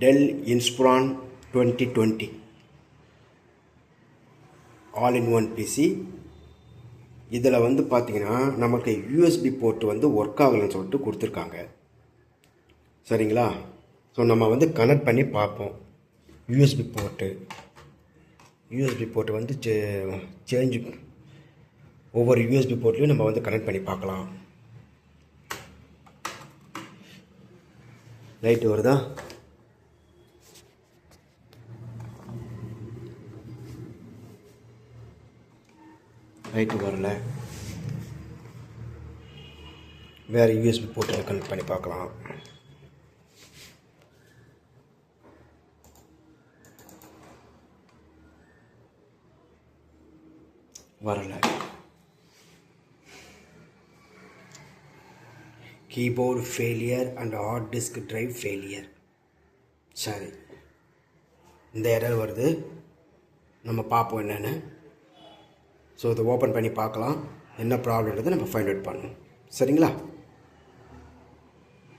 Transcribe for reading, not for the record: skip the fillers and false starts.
Dell Inspiron 2020 all-in-one PC. இதில் வந்து பார்த்திங்கன்னா நமக்கு யூஎஸ்பி போர்ட் வந்து ஒர்க் ஆகலைன்னு சொல்லிட்டு கொடுத்துருக்காங்க. சரிங்களா? ஸோ நம்ம வந்து கனெக்ட் பண்ணி பார்ப்போம். யூஎஸ்பி போர்ட்டு வந்து சேஞ்ச் ஒவ்வொரு யூஎஸ்பி போர்ட்லையும் நம்ம வந்து கனெக்ட் பண்ணி பார்க்கலாம். லைட்டு வருதா? லைட்டு வரல. வேறு யூஎஸ்பி போர்ட்டில் கனெக்ட் பண்ணி பார்க்கலாம். வரல. Keyboard failure and hard disk drive failure. சரி, இந்த எரர் வருது. நம்ம பார்ப்போம் என்னென்னு. ஸோ இதை ஓப்பன் பண்ணி பார்க்கலாம். என்ன ப்ராப்ளம்ன்றது நம்ம ஃபைண்ட் அவுட் பண்ணணும். சரிங்களா?